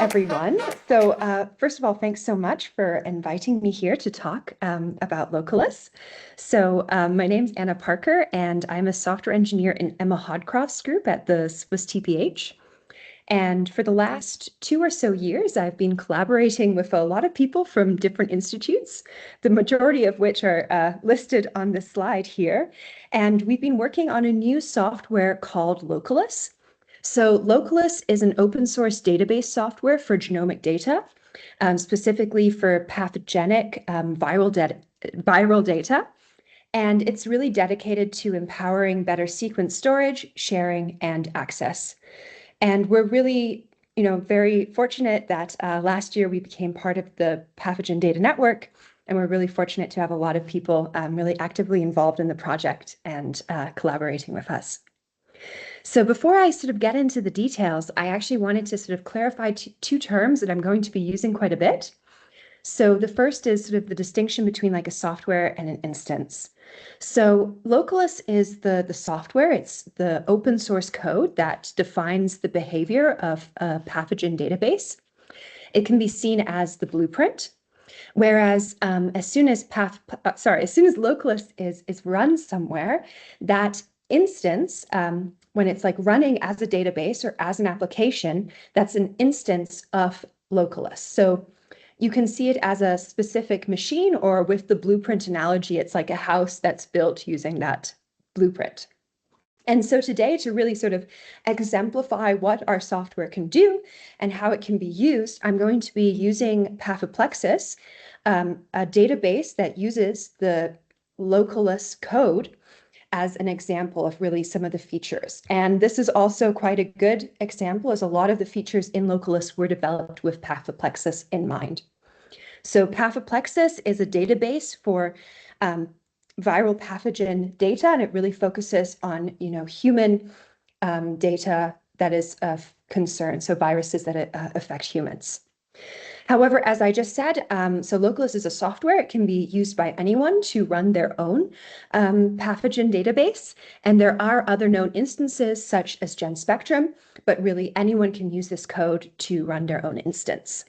everyone. First of all, thanks so much for inviting me here to talk about Localus. My name's Anna Parker, and I'm a software engineer in Emma Hodcroft's group at the Swiss TPH. And for the last 2 or so years, I've been collaborating with a lot of people from different institutes, the majority of which are listed on this slide here. And we've been working on a new software called Localus. So Localus is an open source database software for genomic data, specifically for pathogenic viral data. And it's really dedicated to empowering better sequence storage, sharing, and access. And we're really, very fortunate that last year we became part of the Pathogen Data Network, and we're really fortunate to have a lot of people really actively involved in the project and collaborating with us. So before I sort of get into the details, I actually wanted to sort of clarify two terms that I'm going to be using quite a bit. So the first is sort of the distinction between like a software and an instance. So Localus is the software, it's the open source code that defines the behavior of a pathogen database. It can be seen as the blueprint, whereas as soon as Localus is run somewhere, that instance, when it's like running as a database or as an application, that's an instance of Localus. So you can see it as a specific machine, or with the blueprint analogy, it's like a house that's built using that blueprint. And so today, to really sort of exemplify what our software can do and how it can be used, I'm going to be using Pathoplexus, a database that uses the Localus code as an example of really some of the features. And this is also quite a good example, as a lot of the features in Localus were developed with Pathoplexus in mind. So Pathoplexus is a database for viral pathogen data, and it really focuses on, human data that is of concern, so viruses that affect humans. However, as I just said, so Localus is a software. It can be used by anyone to run their own pathogen database. And there are other known instances such as GenSpectrum, but really anyone can use this code to run their own instance.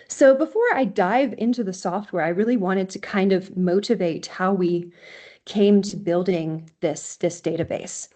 So before I dive into the software, I really wanted to kind of motivate how we came to building this database.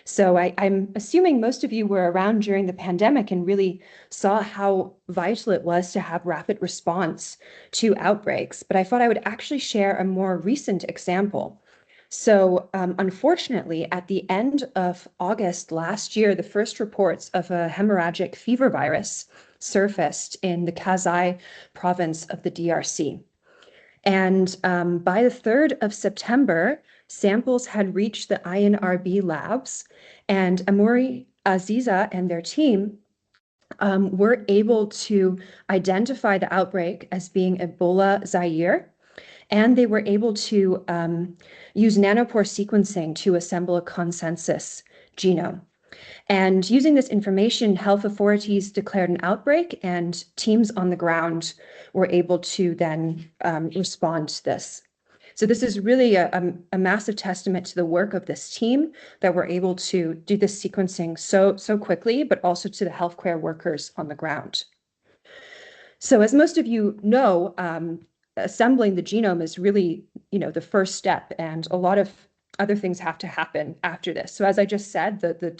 So I'm assuming most of you were around during the pandemic and really saw how vital it was to have rapid response to outbreaks. But I thought I would actually share a more recent example. So unfortunately, at the end of August last year, the first reports of a hemorrhagic fever virus surfaced in the Kasai province of the DRC. And by the 3rd of September, samples had reached the INRB labs, and Amori Aziza and their team were able to identify the outbreak as being Ebola Zaire, and they were able to use nanopore sequencing to assemble a consensus genome. And using this information, health authorities declared an outbreak, and teams on the ground were able to then respond to this. So this is really a massive testament to the work of this team, that we're able to do this sequencing so quickly, but also to the healthcare workers on the ground. So as most of you know, assembling the genome is really, the first step, and a lot of other things have to happen after this. So as I just said, the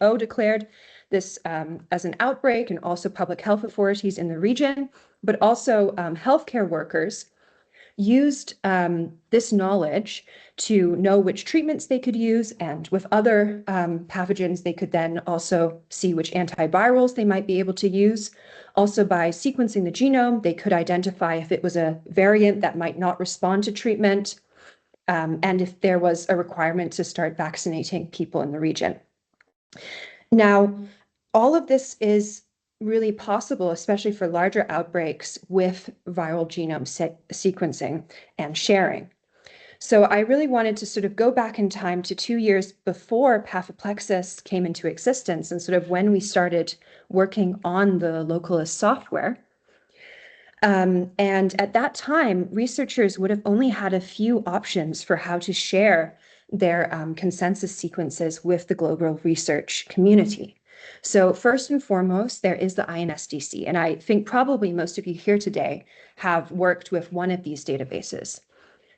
WHO declared this as an outbreak, and also public health authorities in the region, but also healthcare workers used this knowledge to know which treatments they could use, and with other pathogens, they could then also see which antivirals they might be able to use. Also, by sequencing the genome, they could identify if it was a variant that might not respond to treatment, and if there was a requirement to start vaccinating people in the region. Now, all of this is really possible, especially for larger outbreaks, with viral genome sequencing and sharing. So I really wanted to sort of go back in time to 2 years before Pathoplexus came into existence, and sort of when we started working on the Localus software. And at that time, researchers would have only had a few options for how to share their consensus sequences with the global research community. So first and foremost, there is the INSDC, and I think probably most of you here today have worked with one of these databases.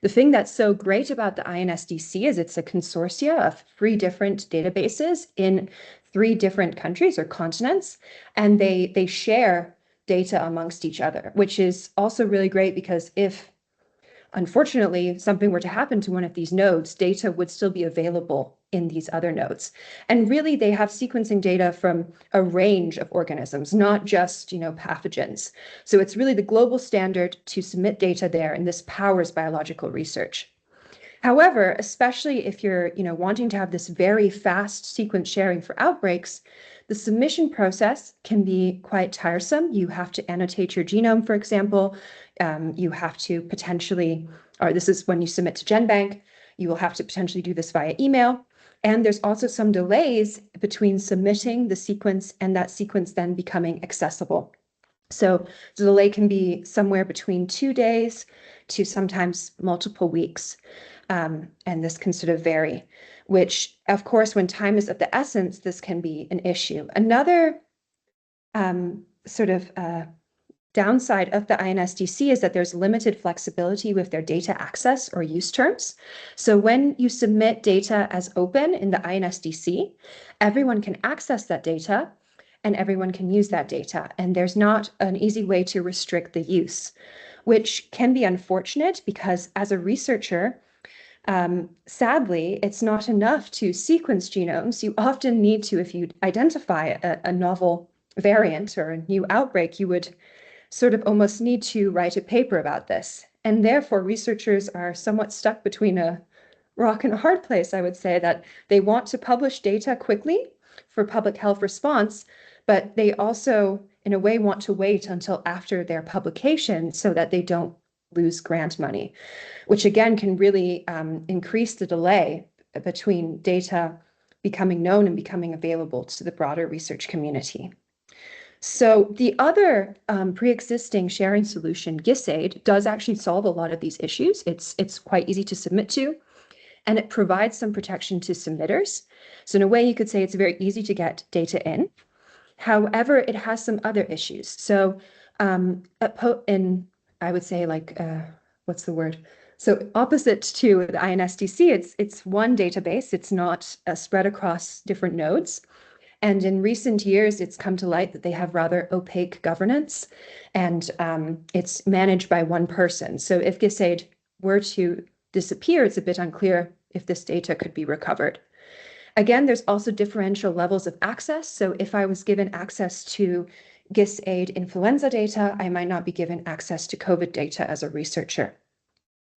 The thing that's so great about the INSDC is it's a consortia of 3 different databases in 3 different countries or continents, and they share data amongst each other, which is also really great because if unfortunately something were to happen to one of these nodes, data would still be available in these other nodes. And really they have sequencing data from a range of organisms, not just, pathogens. So it's really the global standard to submit data there, and this powers biological research. However, especially if you're, wanting to have this very fast sequence sharing for outbreaks, the submission process can be quite tiresome. You have to annotate your genome, for example. You have to potentially, or this is when you submit to GenBank, you will have to potentially do this via email. And there's also some delays between submitting the sequence and that sequence then becoming accessible. So the delay can be somewhere between 2 days to sometimes multiple weeks. And this can sort of vary, which of course, when time is of the essence, this can be an issue. Another downside of the INSDC is that there's limited flexibility with their data access or use terms. So when you submit data as open in the INSDC, everyone can access that data and everyone can use that data. And there's not an easy way to restrict the use, which can be unfortunate because as a researcher, sadly, it's not enough to sequence genomes. You often need to, if you identify a novel variant or a new outbreak, you would sort of almost need to write a paper about this. And therefore, researchers are somewhat stuck between a rock and a hard place, I would say, that they want to publish data quickly for public health response, but they also, in a way, want to wait until after their publication so that they don't lose grant money, which again can really increase the delay between data becoming known and becoming available to the broader research community. So the other pre-existing sharing solution, GISAID, does actually solve a lot of these issues. It's quite easy to submit to, and it provides some protection to submitters. So in a way, you could say it's very easy to get data in. However, it has some other issues. So I would say what's the word? So opposite to the INSDC, it's one database. It's not spread across different nodes. And in recent years, it's come to light that they have rather opaque governance, and it's managed by one person. So if GISAID were to disappear, it's a bit unclear if this data could be recovered. Again, there's also differential levels of access. So if I was given access to GISAID influenza data, I might not be given access to COVID data as a researcher.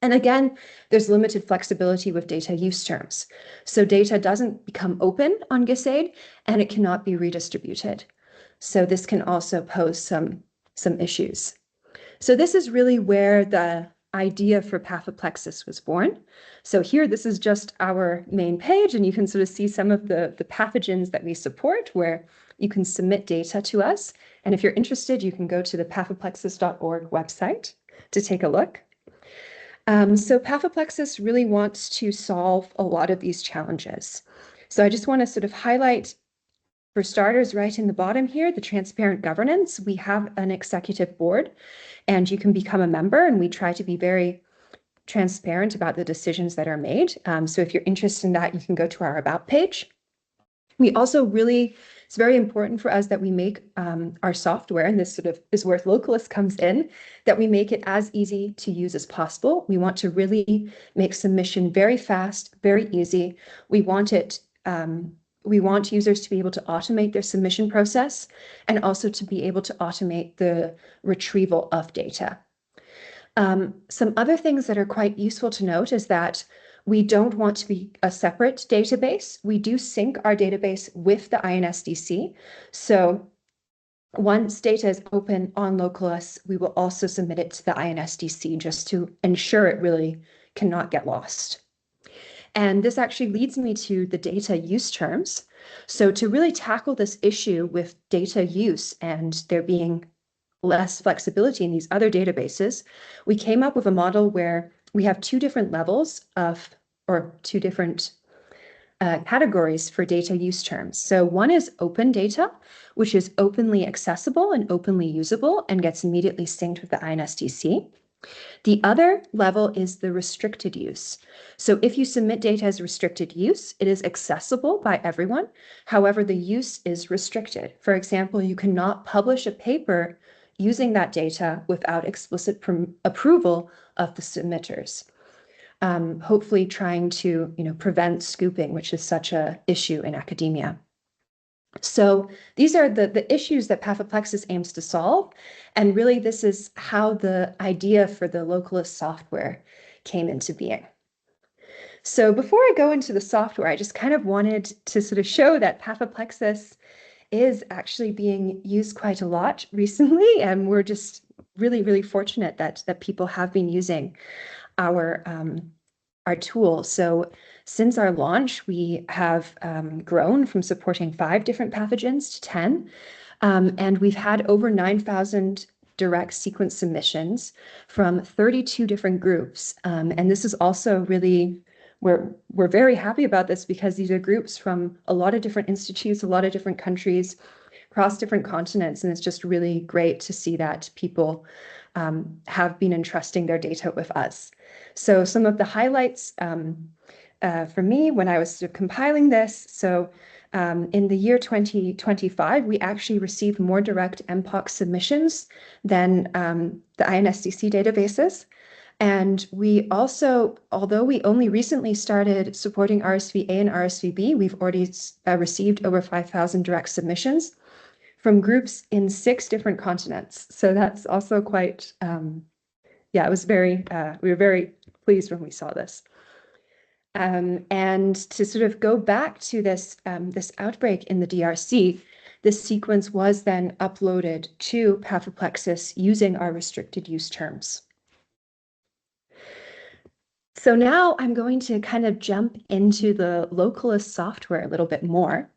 And again, there's limited flexibility with data use terms. So data doesn't become open on GISAID and it cannot be redistributed. So this can also pose some issues. So this is really where the idea for Pathoplexus was born. So here, this is just our main page, and you can sort of see some of the pathogens that we support where you can submit data to us. And if you're interested, you can go to the pathoplexus.org website to take a look. So Pathoplexus really wants to solve a lot of these challenges. So I just want to sort of highlight, for starters, right in the bottom here, the transparent governance. We have an executive board and you can become a member, and we try to be very transparent about the decisions that are made. So if you're interested in that, you can go to our About page. We also really, it's very important for us that we make our software, and this sort of is where Localist comes in, that we make it as easy to use as possible. We want to really make submission very fast, very easy. We want users to be able to automate their submission process and also to be able to automate the retrieval of data. Some other things that are quite useful to note is that we don't want to be a separate database. We do sync our database with the INSDC. So once data is open on Localist, we will also submit it to the INSDC just to ensure it really cannot get lost. And this actually leads me to the data use terms. So to really tackle this issue with data use and there being less flexibility in these other databases, we came up with a model where we have 2 different levels of, or 2 different categories for data use terms. So one is open data, which is openly accessible and openly usable and gets immediately synced with the INSDC. The other level is the restricted use. So if you submit data as restricted use, it is accessible by everyone. However, the use is restricted. For example, you cannot publish a paper using that data without explicit approval of the submitters. Hopefully trying to prevent scooping, which is such an issue in academia. So these are the issues that Pathoplexis aims to solve. And really, this is how the idea for the localist software came into being. So before I go into the software, I just kind of wanted to sort of show that Pathoplexis is actually being used quite a lot recently. And we're just really, really fortunate that people have been using our tool. So since our launch, we have grown from supporting 5 different pathogens to 10, and we've had over 9,000 direct sequence submissions from 32 different groups. And this is also really, we're very happy about this because these are groups from a lot of different institutes, a lot of different countries, across different continents, and it's just really great to see that people have been entrusting their data with us. So some of the highlights for me when I was sort of compiling this, so in the year 2025, we actually received more direct MPOX submissions than the INSDC databases. And we also, although we only recently started supporting RSV-A and RSV-B, we've already received over 5,000 direct submissions from groups in 6 different continents. So that's also quite, yeah, it was very, we were very pleased when we saw this. And to sort of go back to this, this outbreak in the DRC, this sequence was then uploaded to Pathoplexis using our restricted use terms. So now I'm going to kind of jump into the localist software a little bit more.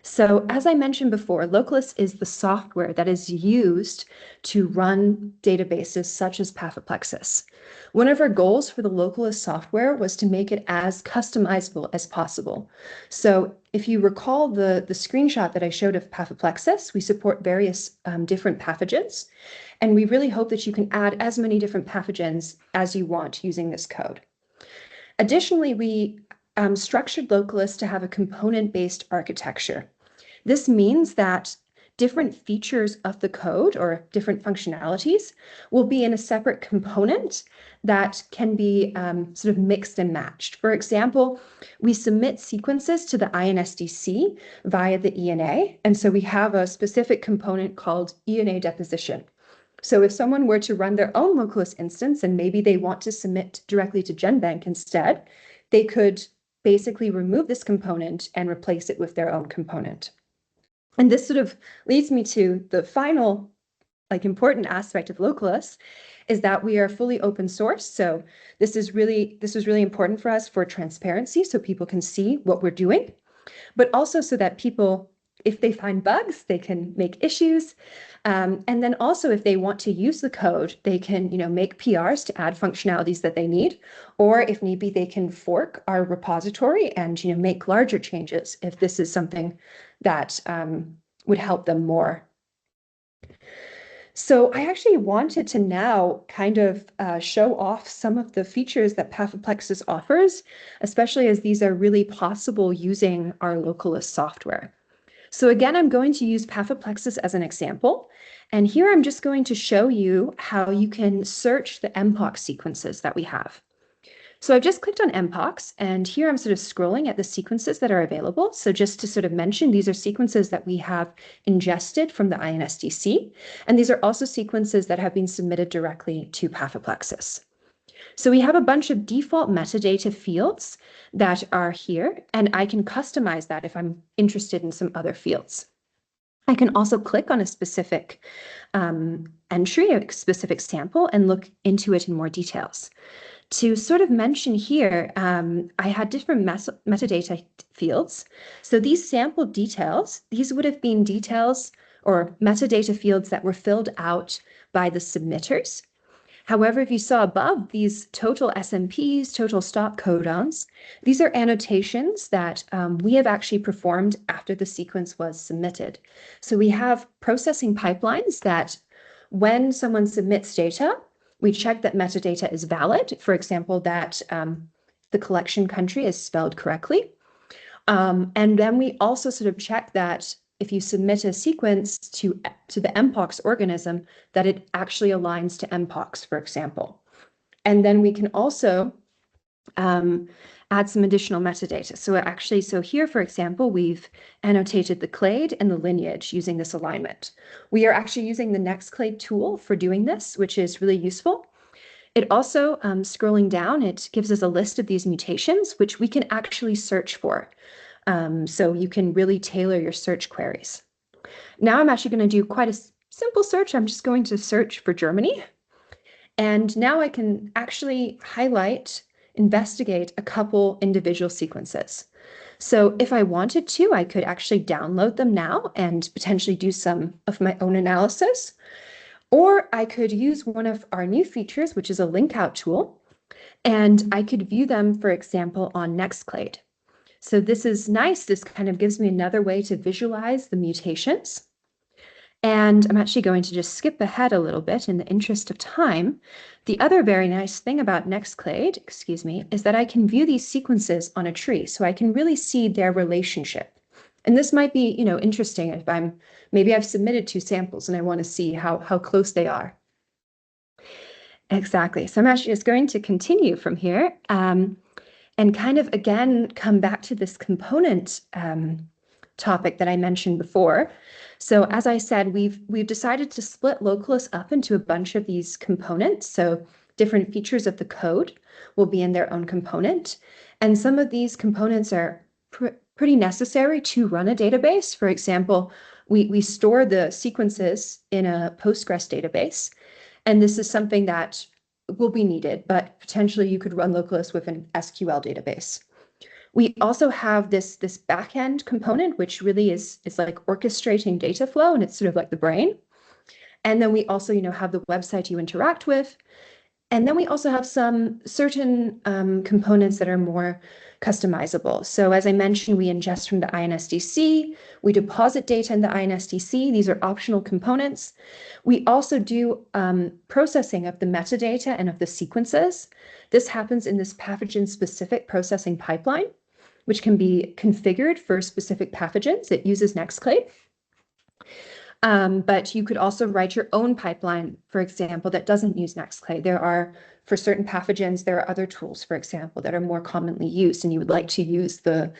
So as I mentioned before, localist is the software that is used to run databases such as Pathoplexis. One of our goals for the localist software was to make it as customizable as possible. So if you recall the screenshot that I showed of Pathoplexis, we support various different pathogens, and we really hope that you can add as many different pathogens as you want using this code. Additionally, we structured localist to have a component-based architecture. This means that different features of the code or different functionalities will be in a separate component that can be sort of mixed and matched. For example, we submit sequences to the INSDC via the ENA, and so we have a specific component called ENA deposition. So if someone were to run their own localist instance and maybe they want to submit directly to GenBank instead, they could basically remove this component and replace it with their own component. And this sort of leads me to the final important aspect of localist is that we are fully open source. So this was really important for us for transparency so people can see what we're doing, but also so that people, if they find bugs, they can make issues. And then also if they want to use the code, they can make PRs to add functionalities that they need, or if need be, they can fork our repository and make larger changes if this is something that would help them more. So I actually wanted to now kind of show off some of the features that Pathoplexis offers, especially as these are really possible using our localist software. So again, I'm going to use Pathoplexis as an example. And here I'm just going to show you how you can search the MPOX sequences that we have. So I've just clicked on MPOX, and here I'm sort of scrolling at the sequences that are available. So just to sort of mention, these are sequences that we have ingested from the INSDC, and these are also sequences that have been submitted directly to Pathoplexis. So we have a bunch of default metadata fields that are here, and I can customize that if I'm interested in some other fields. I can also click on a specific entry, a specific sample, and look into it in more details. To sort of mention here, I had different metadata fields. So these sample details, these would have been details or metadata fields that were filled out by the submitters. However, if you saw above these total SNPs, total stop codons, these are annotations that we have actually performed after the sequence was submitted. So we have processing pipelines that when someone submits data, we check that metadata is valid. For example, that the collection country is spelled correctly. And then we also sort of check that if you submit a sequence to the mpox organism, that it actually aligns to mpox, for example. And then we can also add some additional metadata. So here, for example, we've annotated the clade and the lineage using this alignment. We are actually using the NextClade tool for doing this, which is really useful. It also, scrolling down, it gives us a list of these mutations, which we can actually search for. So you can really tailor your search queries. Now I'm actually going to do quite a simple search. I'm just going to search for Germany. And now I can actually investigate a couple individual sequences. So if I wanted to, I could actually download them now and potentially do some of my own analysis. Or I could use one of our new features, which is a link out tool, and I could view them, for example, on NextClade. So this is nice. This kind of gives me another way to visualize the mutations. And I'm actually going to just skip ahead a little bit in the interest of time. The other very nice thing about NextClade, is that I can view these sequences on a tree. So I can really see their relationship. And this might be, interesting if maybe I've submitted 2 samples and I want to see how close they are. Exactly. So I'm actually just going to continue from here. And kind of, again, come back to this component topic that I mentioned before. So as I said, we've decided to split Localus up into a bunch of these components. So different features of the code will be in their own component. And some of these components are pretty necessary to run a database. For example, we store the sequences in a Postgres database. And this is something that will be needed, but potentially you could run Localus with an SQL database. We also have this backend component, which really is like orchestrating data flow, and it's sort of like the brain. And then we also, have the website you interact with. And then we also have some certain components that are more customizable. So as I mentioned, we ingest from the INSDC, we deposit data in the INSDC. These are optional components. We also do processing of the metadata and of the sequences. This happens in this pathogen-specific processing pipeline, which can be configured for specific pathogens. It uses NextClade. But you could also write your own pipeline, for example, that doesn't use NextClade. For certain pathogens, there are other tools, for example, that are more commonly used, and you would like to use the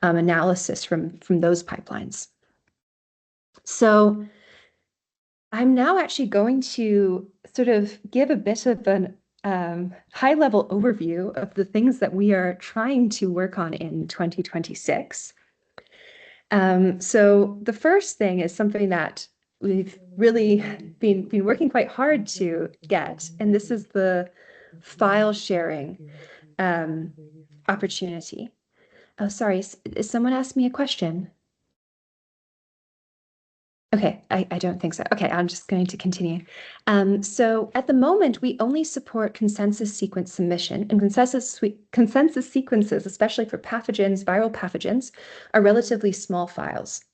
analysis from those pipelines. So I'm now actually going to sort of give a bit of an high-level overview of the things that we are trying to work on in 2026. So the first thing is something that we've really been working quite hard to get, and this is the file sharing opportunity. Oh, sorry, someone asked me a question. Okay, I don't think so. Okay, I'm just going to continue. So at the moment, we only support consensus sequence submission, and consensus sequences, especially for pathogens, viral pathogens, are relatively small files.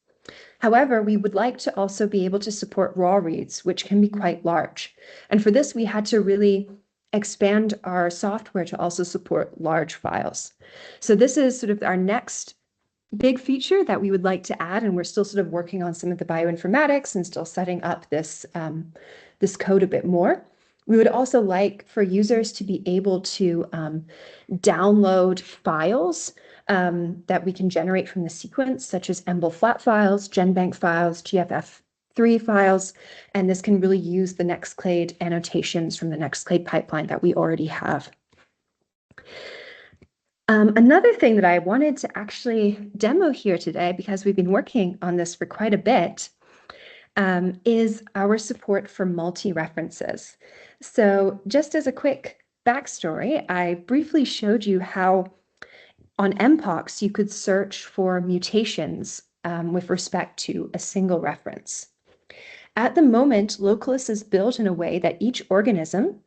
However, we would like to also be able to support raw reads, which can be quite large. And for this, we had to really expand our software to also support large files. So this is sort of our next big feature that we would like to add, and we're still sort of working on some of the bioinformatics and still setting up this code a bit more. We would also like for users to be able to download files that we can generate from the sequence, such as EMBL flat files, GenBank files, GFF3 files, and this can really use the NextClade annotations from the NextClade pipeline that we already have. Another thing that I wanted to actually demo here today, because we've been working on this for quite a bit, is our support for multi-references. So just as a quick backstory, I briefly showed you how on mpox you could search for mutations with respect to a single reference. At the moment, Localus is built in a way that each organism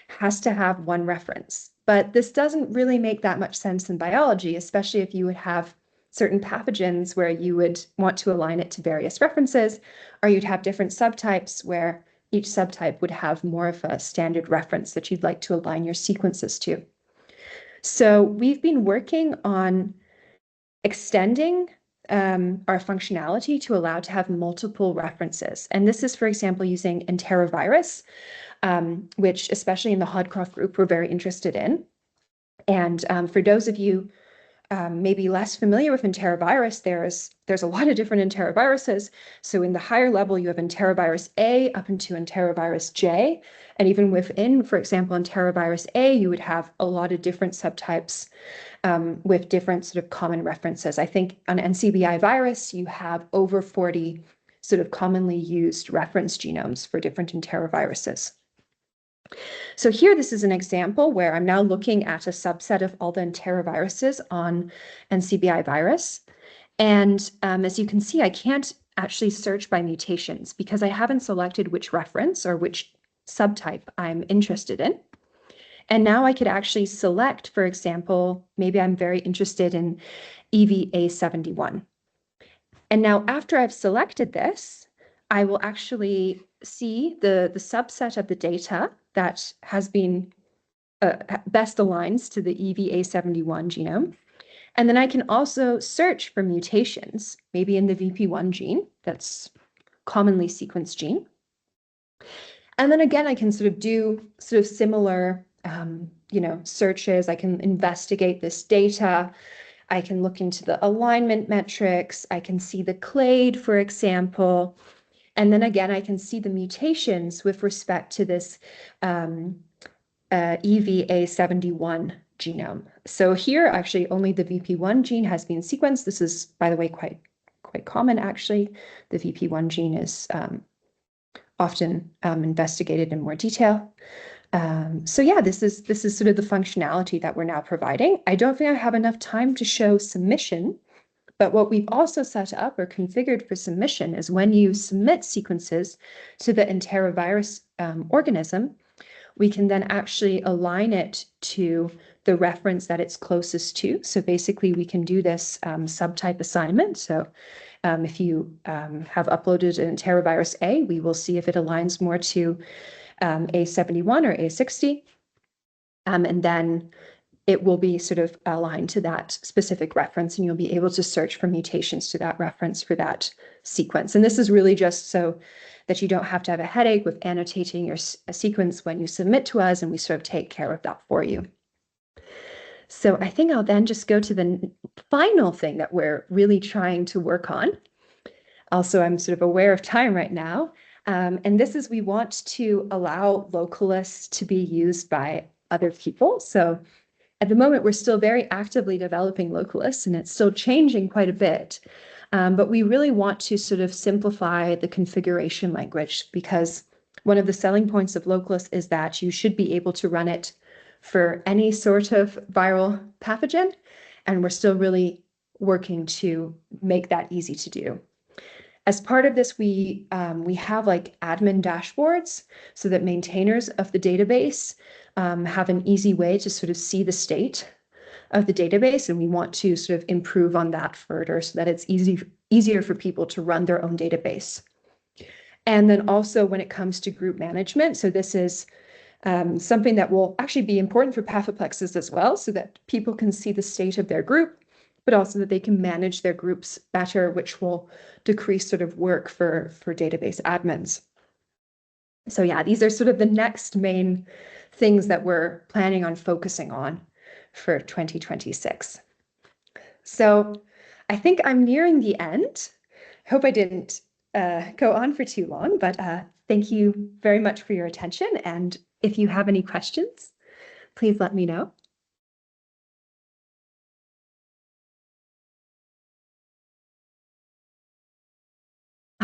has to have one reference. But this doesn't really make that much sense in biology, especially if you would have certain pathogens where you would want to align it to various references, or you'd have different subtypes where each subtype would have more of a standard reference that you'd like to align your sequences to. So we've been working on extending our functionality to allow to have multiple references. And this is, for example, using enterovirus, which especially in the Hodcroft group, we're very interested in. And for those of you maybe less familiar with enterovirus, there's a lot of different enteroviruses. So in the higher level, you have enterovirus A up into enterovirus J. And even within, for example, enterovirus A, you would have a lot of different subtypes with different sort of common references. I think on NCBI virus, you have over 40 sort of commonly used reference genomes for different enteroviruses. So here, this is an example where I'm now looking at a subset of all the enteroviruses on NCBI virus. And as you can see, I can't actually search by mutations because I haven't selected which reference or which subtype I'm interested in. And now I could actually select, for example, maybe I'm very interested in EVA71. And now after I've selected this, I will actually see the subset of the data that has been best aligns to the EVA71 genome. And then I can also search for mutations, maybe in the VP1 gene, that's commonly sequenced gene. And then again, I can sort of do sort of similar, searches. I can investigate this data. I can look into the alignment metrics. I can see the clade, for example. And then again, I can see the mutations with respect to this EVA71 genome. So here, actually, only the VP1 gene has been sequenced. This is, by the way, quite common, actually. The VP1 gene is often investigated in more detail. So yeah, this is sort of the functionality that we're now providing. I don't think I have enough time to show submission, but what we've also set up or configured for submission is when you submit sequences to the enterovirus organism, we can then actually align it to the reference that it's closest to. So basically, we can do this subtype assignment. So if you have uploaded an enterovirus A, we will see if it aligns more to A71 or A60. And then it will be sort of aligned to that specific reference, and you'll be able to search for mutations to that reference for that sequence. And this is really just so that you don't have to have a headache with annotating your sequence when you submit to us, and we sort of take care of that for you. So I think I'll then just go to the final thing that we're really trying to work on. Also, I'm sort of aware of time right now. And this is, we want to allow localists to be used by other people. So at the moment, we're still very actively developing localists, and it's still changing quite a bit. But we really want to sort of simplify the configuration language, because one of the selling points of localist is that you should be able to run it for any sort of viral pathogen. And we're still really working to make that easy to do. As part of this, we have like admin dashboards so that maintainers of the database have an easy way to sort of see the state of the database. And we want to sort of improve on that further so that it's easier for people to run their own database. And then also when it comes to group management, so this is something that will actually be important for pathoplexes as well, so that people can see the state of their group, but also that they can manage their groups better, which will decrease sort of work for database admins. So yeah, these are sort of the next main things that we're planning on focusing on for 2026. So I think I'm nearing the end. I hope I didn't go on for too long, but thank you very much for your attention. And if you have any questions, please let me know.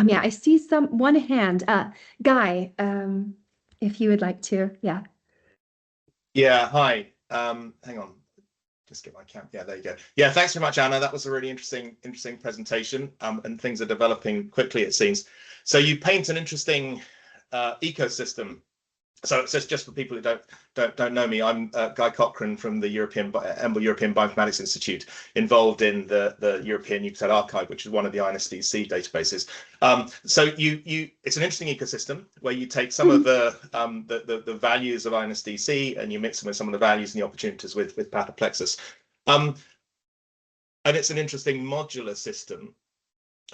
Yeah, I see one hand. Guy, if you would like to, yeah. Yeah, hi. Hang on, just get my camera. Yeah, there you go. Yeah, thanks very much, Anna. That was a really interesting presentation, and things are developing quickly, it seems. So you paint an interesting ecosystem So just for people who don't know me, I'm Guy Cochrane from the European Bioinformatics Institute, involved in the European Nucleotide Archive, which is one of the INSDC databases. So it's an interesting ecosystem where you take some of the values of INSDC and you mix them with some of the values and the opportunities with Pathoplexus. And it's an interesting modular system.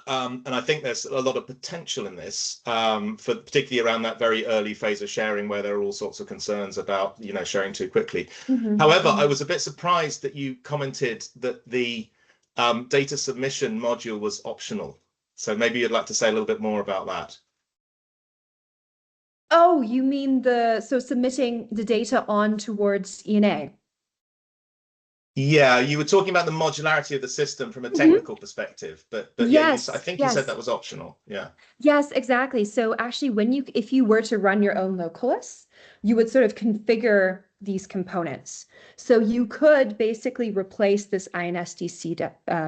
And I think there's a lot of potential in this, for particularly around that very early phase of sharing, where there are all sorts of concerns about, sharing too quickly. However, I was a bit surprised that you commented that the data submission module was optional. So maybe you'd like to say a little bit more about that. Oh, you mean so submitting the data on towards ENA? Yeah, you were talking about the modularity of the system from a technical perspective, but Yes, yeah, I think yes. you said that was optional. Yeah. Yes, exactly. So actually, if you were to run your own localus, you would sort of configure these components. So you could basically replace this INSDC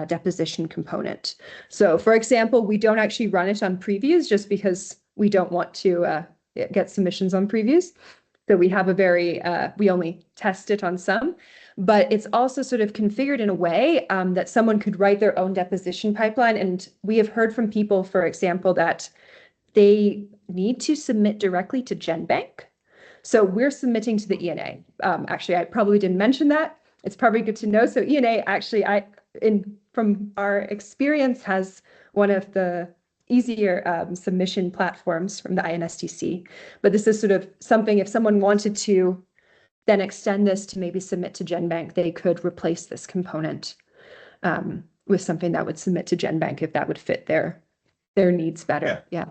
deposition component. So for example, we don't actually run it on previews just because we don't want to get submissions on previews. So we have we only test it on some, but it's also sort of configured in a way that someone could write their own deposition pipeline. And we have heard from people, for example, that they need to submit directly to GenBank. So we're submitting to the ENA. Actually, I probably didn't mention that. It's probably good to know. So ENA actually, from our experience, has one of the easier submission platforms from the INSTC. But this is sort of something, if someone wanted to then extend this to maybe submit to GenBank, they could replace this component with something that would submit to GenBank if that would fit their needs better. Yeah.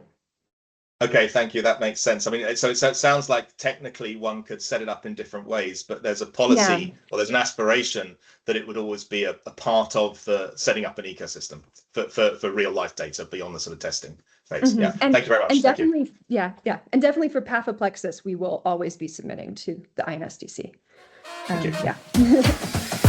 Okay, thank you. That makes sense. I mean, so it sounds like technically one could set it up in different ways, but there's a policy or there's an aspiration that it would always be a part of the setting up an ecosystem for real life data beyond the sort of testing phase. Yeah, thank you very much. And definitely, and definitely for Pathoplexus, we will always be submitting to the INSDC. Thank you. Yeah.